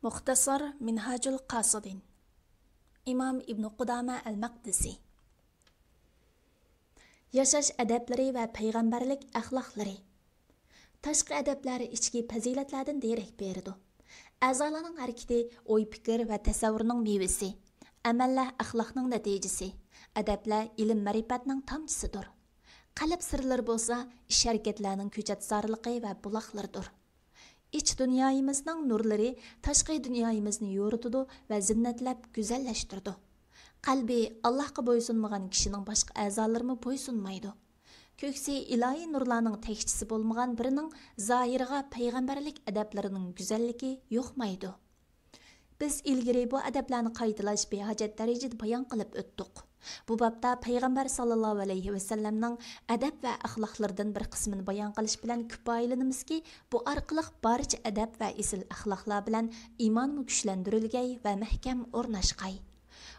Muxtasar Minhajul Qasidin İmam İbn Qudama el-Maqdisi Yaşaş ədəbləri və peyğəmbərlik əxlaqları Taşqı ədəbləri içki pəzilətlərdən deyərək beridi. Əzalarının hərəkəti oy fikir və təsəvvürünün meyvəsi, əməllər əxlaqның nəticəsi, ədəblər ilm mərifətinin tamçısıdır. Qalb sırları bolsa, iş hərəkətlərinin köçətsarlığı və bulaqlarıdır. İç dünyayımızın nurları taşqi dünyayımızı yorutudu və zinnətləb güzəlləşdirdi. Qalbi Allahqa boysunmagan kişinin başqa əzalarını boysunmaydı. Köksü ilahi nurlarının təkçisi bolmagan birinin zahiriga peyğəmbərlik ədəblərinin güzəlligi yoxmaydı. Biz ilgiri bu ədəblərni qaytalaş behacət dərəcədə bayan qılıb ötdük. Bu babda Peyğəmbər sallallahu aleyhi ve sellem'nin ədəb və əxlaqlardan bir qismini bayan qilish bilan kifoyalanamiz ki, bu arqılıq barcha ədəb və isil əxlaqlar bilan imanımız gücləndirilgəy və məhkəm ornaşqay.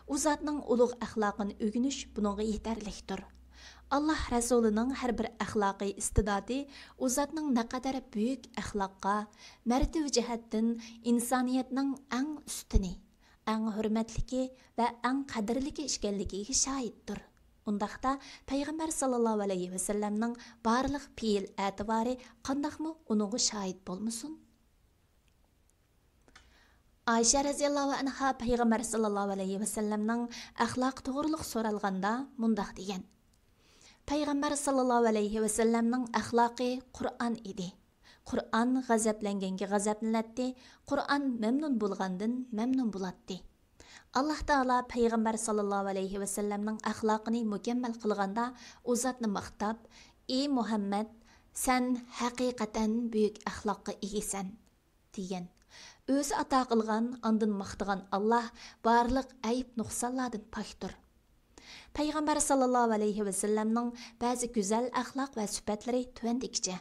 O zatның uluq əxlaqını ögünüş bununla yeterlikdir. Allah Rəsulunun hər bir əxlaqi istidadi o zatның nə qədər böyük əxlaqqa, mərtəbə cəhətdən insaniyyətin ən üstünü, ən hörmətliki və ən qadirliki işkənligiga şahiddir. Undaqda Peyğəmbər sallallahu aleyhi ve sellem'nin barlıq peyil ətibari qandaqmı onunğa şahid bolmusun? Ayşə raziyallahu anha Peyğəmbər sallallahu aleyhi ve sellem'nin əxlaq toğruluq soralğanda mundaq degan. Peyğəmbər sallallahu aleyhi ve sellem'nin əxlaqı Qur'an idi. Qur'an g'azablanganga g'azablanadi, Qur'an memnun bo'lgandan memnun bo'ladi. Alloh taolo Peyğəmbər sallallahu aleyhi ve sellem'nin əxlaqını mukammal qilganda o zotni maqtab, "Ey Muhammad, sen haqiqatan büyük əxlaqqa egisan" degan. O'zi ato qilgan, ondan maqtagan Allah barliq ayib nuqsonlardan pokdir. Peyğəmbər sallallahu aleyhi ve sellem'nin ba'zi go'zal əxlaq və sifatlari tuvandikicha.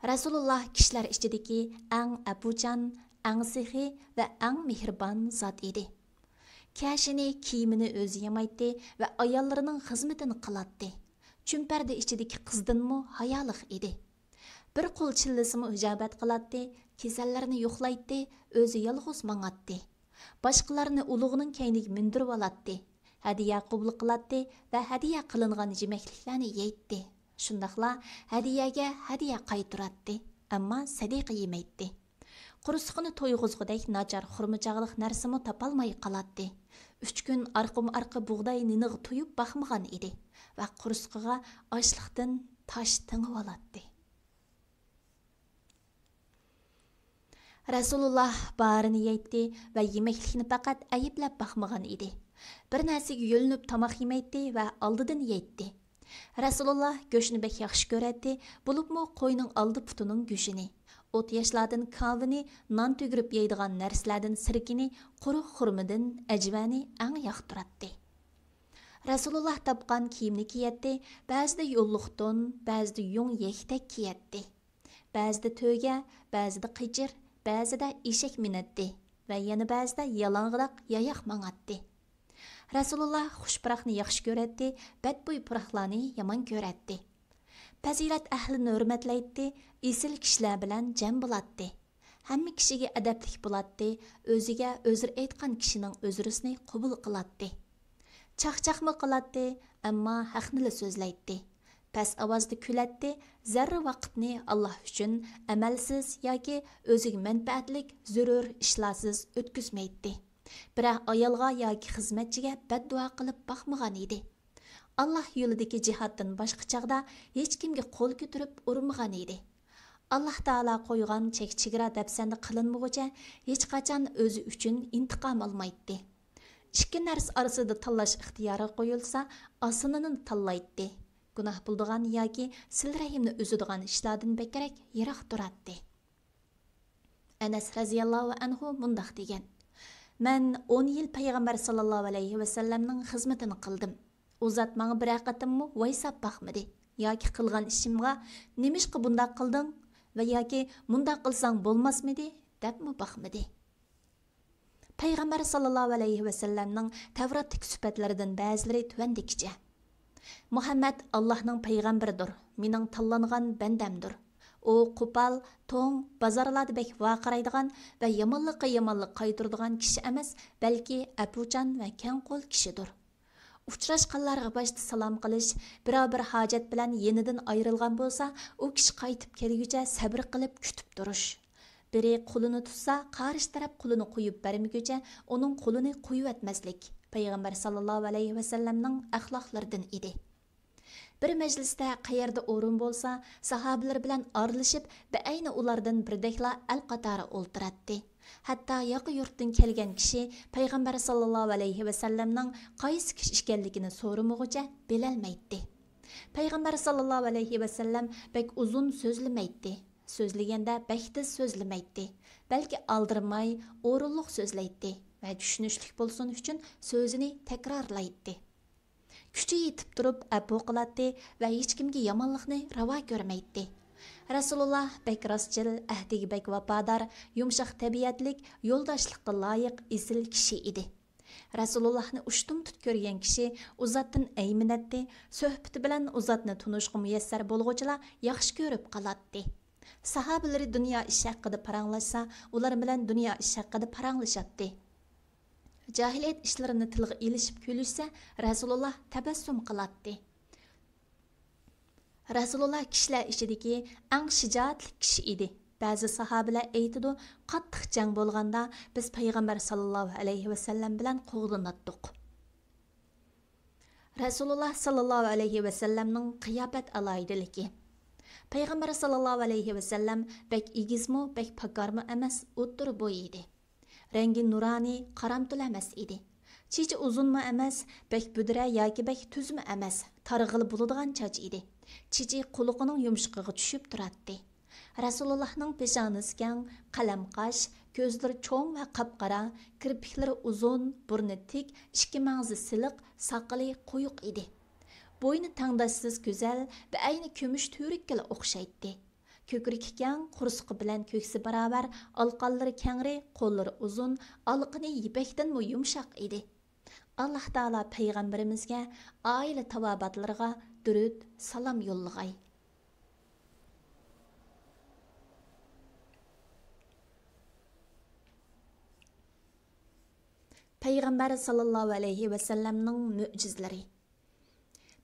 Rasulullah kişiler içindeki en abucan, en sihi ve en mihriban zat idi. Kəşini, kiyimini özü yamaydı ve ayallarının hizmetini kılattı. Çümperde içindeki kızdınmı hayalıq idi. Bir kol çillesimi icabet kılattı, kesellerini yoxlaydı, özü yalğız manattı. Başqalarını uluğunun keyniga mindirib alattı. Hadiya qabul qılattı ve hadiya qılınğan yemekliklerini yeydi. Şundaqla hadiyaga hadiya qaytaratdi, ammo sadiqa yemaydi. Qurusuqini to'yg'izgudek nachar xurmachaqliq narsami topolmay qolatdi. 3 kun arqama-arqa bug'doy niniga to'yib baxmagan edi va qurusuqiga ochliqdan tosh tingib olatdi. Rasulullah barini yeydi va yemeklikni faqat ayiblab baxmagan edi. Bir narsaga yo'linib tomoq yemaydi va oldidan yeydi. Rasulullah göşünü bek yaxşı görətdi, bulubmu qoyunun aldı putunun göşünü. Ot yaşlardan kavini, nan tügürüp yeydiğen nərslərdən sirkini, quruq xurmidin, əcvəni ən yaxtıratdi. Rasulullah tapqan kiyimni kiyətdi, bəzide yolluqdun, bəzide yung yektek kiyətdi. Bəzide tögə, bəzide qicir, bəzide eşek minətdi və yana bəzide yalangıdaq yayaq manatdi. Rasulullah xushpuraqni yaxshi ko'ratdi, badbo'y puraqlarni yomon ko'ratdi. Fazilat ahlini hurmatlaydi, esil kishilar bilan jam bo'ladi. Hamma kishiga adablik bo'ladi, o'ziga o'zir aytgan kishining o'zirisini qabul qiladi. Chaqchaqmi qiladi, ammo haqni so'zlaydi. Past ovozda kuladi, zarra vaqtni Alloh uchun amalsiz yoki o'ziga manfaatlik zarur ishlarsiz o'tkazmaydi. Biroq ayolga yoki xizmatchiga baddua qilib baxmagan edi. Allah yo'lidagi jihatdan boshqa chaqda hech kimga qo'l ko'tarib urmagan edi. Alloh taolo qo'ygan chek-chegara dafsanda qilinmag'icha hech qachon o'zi uchun intiqom olmaydi. Ikki narsa orasida tanlash ixtiyori qo'yilsa, aslini tanlaydi. Gunoh bo'ldigan yoki sil rahimni uzadigan ishlardan bekrak yiroq turadi. Anas raziyallohu anhu mundaq degan. Mən 10 yıl Peyğəmbər sallallahu aleyhi ve sellem'nin xizmetini qıldım. O zat bana bir aqatimmi vaysab baxmadı. Yoki qilgan ishimga "Nimişqa bundaq qilding?" va yoki "Mundaq qilsang bo'lmasmidi?" debmi baxmadı. Peyğəmbər sallallahu aleyhi ve sellem'nin Tevratdagi sifatlaridan ba'zilari tuvandikicha. Muhammad Allah'ның peyğəmbiridir, mening tanlangan bandamdir. u qo'pol, to'ng, bozorlarda bek vaqiraydigan va yomonlikqa yomonlik qaytiradigan kishi emas, balki apuchan va keng qo'l kishidir. Uchrashqanlarga boshda salom qilish, bir hojat bilan yenidan ayrilgan bo'lsa, u kishi qaytib kelguncha sabr qilib kutib turish. Biri qo'lini tutsa, qarshi taraf qo'lini qo'yib bermaguncha uning qo'lini qo'yib etmaslik payg'ambar sallallohu alayhi vasallamning axloqlaridan edi. Bir majlisda qayerda o'rin bo'lsa, sahobalar bilan orlashib, ayni ulardan birdekla al qatori o'ltiratdi. Hatto yoqi yurtdan kelgan kishi payg'ambar sallallohu alayhi vasallamning qaysi kishi ekanligini so'ramog'icha bilolmaydi. Payg'ambar sallallohu alayhi vasallam bek uzun so'zlamaydi. So'zlaganda bektiz so'zlamaydi. Balki aldirmay, o'rinliq so'zlaydi va tushunishli bo'lsin uchun so'zini takrorlaydi. Kuchi yetib turib apu qiladi va hech kimga yomonlikni ravo ko'rmaydi. Rasululloh bek rostchil, ahdiga bek vafodor, yumshoq tabiatlik, yo'ldoshlikqa loyiq isil kishi edi. Rasulullohni ushtum tut ko'rgan kishi uzatdan ayminatdi, suhbati bilan uzatni tunishga muyassar bo'lg'uchilar yaxshi ko'rib qoladi. Sahobalari dunyo ishi haqida paranglashsa, ular bilan dunyo ishi haqida paranglashadi. Cahiliyet işlerini tilga ilişip külüşse, Rasulullah tabassum qiladi. Rasulullah kishilar ichidagi eng shijoatli kishi edi. Ba'zi sahobalar aytadi, qattiq jang bo'lganda biz payg'ambar sallallohu alayhi vasallam bilan qo'g'lanatdik. Rasulullah sallallohu alayhi vasallamning qiyofat aloyidaligi. Payg'ambar sallallohu alayhi vasallam bek egizmi, bek pakarmi emas, o'ttir bo'y edi. Rengi nurani, qaramtul emas edi. Chichi uzunmi emas, bek budra yoki bek tuzmi emas, targ'il bo'ladigan choch edi. Chichi quluqining yumshiqiga tushib turadi. Rasulullohning peshonasi keng, qalam qosh, ko'zlari cho'ng va qapqara, kirpiklari uzun, burni tik, ikki mag'zi siliq, soqoli quyuq edi. Bo'yni tangdashsiz go'zal va ayni kumush turikka o'xshaydi. Ko'kriki keng, qursuqi bilan ko'ksi barobar, alqonlari kengri, qo'llari uzun, alqini yipakdanmi yumshoq edi. Alloh taolo payg'ambarimizga, oila tavobatlarga durud, salom yo'llag'ay. Payg'ambar sallallohu alayhi vasallamning mo'jizalari.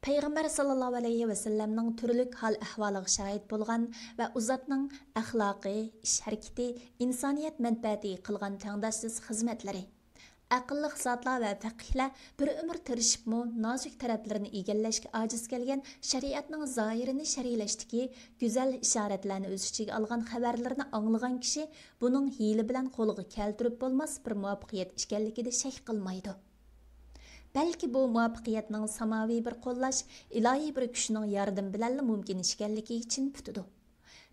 Payg'ambar sallallohu alayhi vasallamning turli hol ahvoliga shohid bo'lgan va uzatning axloqi, ish harakati, insoniyat manfaatiga qilgan tangdoshsiz xizmatlari. Aqlli zotlar va faqihlar bir umr tirishibmi nozik taraflarini egallashga ojiz kelgan shariatning zohirini sharhlashdiki, go'zal ishoratlarni o'z ichiga olgan xabarlarni anglagan kishi buning hiyli bilan qo'lga keltirib bo'lmas bir muvaffaqiyat ekanligida shak qilmaydi. Balki bu muvaffaqiyatning samoviy bir qo'llash, ilohiy bir kuchning yordami bilan mumkin ekanligi uchun putidi.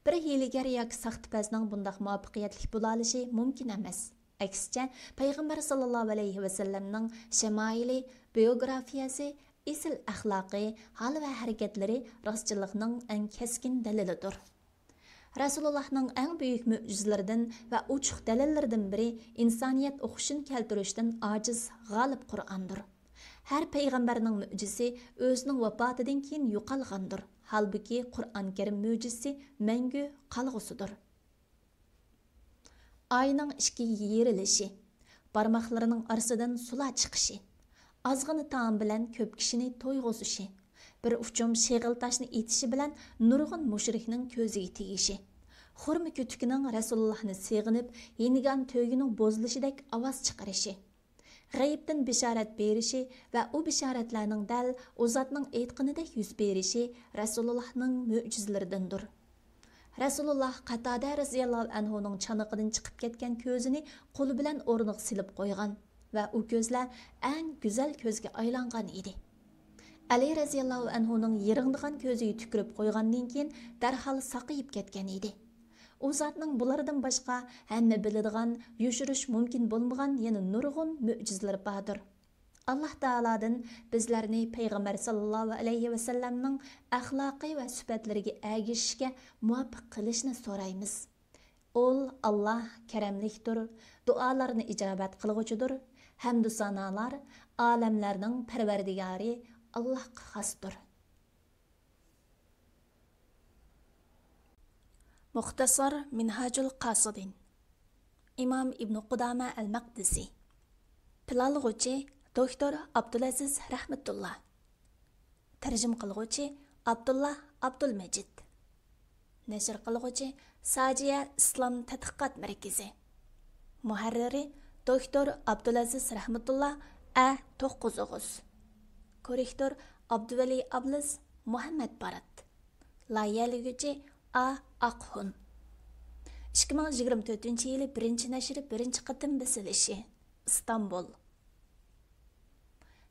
Bir hiyligar yoki saxtipazning bundoq muvaffaqiyatli bo'la olishi mumkin emas. Aksicha, payg'ambar sallallohu alayhi vasallamning shamoili, biografiyasi, isil axloqi, hol va harakatlari rostchilikning eng keskin dalilidir. Rasulullohning eng buyuk mo'jizalaridan va ochiq dalillaridan biri insoniyat o'qishini keltirishdan ojiz g'olib Qur'ondir. Har payg'ambarning mo'jizasi o'zining vafotidan keyin yo'qolgandir. Halbuki Qur'on Karim mo'jizasi mangu qolg'usidir. Ayning ikki yerilishi, barmoqlarining orasidan sular chiqishi, ozg'ina taom bilan ko'p kishini to'yg'uzishi, bir uchum sheg'il toshni etishi bilan nurg'un mushrikning ko'ziga tegishi, xurma ko'tikining Rasulullohni seg'inib, yenigan to'yining bozilishidek ovoz chiqarishi, g'ayibdan bishorat berishi va u bishoratlarning dal o'zatning aytqanidek yuz berishi Rasulullohning mo'jizalaridandir. Rasululloh Qatada radhiyallohu anhuning chanoqidan chiqib ketgan ko'zini qo'li bilan o'rniga silib qo'ygan va u ko'zlar eng go'zal ko'zga aylangan edi. Ali radhiyallohu anhuning yiringdigan ko'ziga tukirib qo'ygandan keyin darhol saqayib ketgan edi. U zotning bulardan boshqa hamma biladigan, yushirish mumkin bo'lmagan yana nurg'un mo'jizalar bordir. Allah Taaladan bizlarni payg'ambar sallallohu alayhi vasallamning axloqiy va sifatlariga ergashishga muvaffaq qilishni so'raymiz. Allah karamlikdir, duolarni ijobat qilg'uchidir, hamdu sanolar olamlarning parvardigori Allohga xosdir. Muxtasar Minhajul Qasidin. İmam İbn Qudama el-Maqdisi. Planlag'uvchi doktor Abdulaziz Rahmatullah. Tarjim qilguvchi Abdullah Abdulmajid. Nashr qilguvchi Sajiya İslam Tadqiqot Markazi. Muharriri doktor Abdulaziz Rahmatullah A9 Oğuz. Korrektor Abduvali Abliz Muhammad Barat. Layihalaguchi A Aqhun. 2024 yılı 1. neşri 1. qatim basilishi. İstanbul.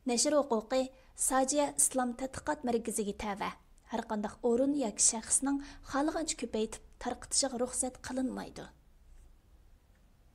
Neşr huquqi Sajiya İslam Tadqiqot Markaziga tava. Har qanday o'rin yoki shaxsning xohlagancha ko'paytib tarqitishiga ruxsat qilinmaydi.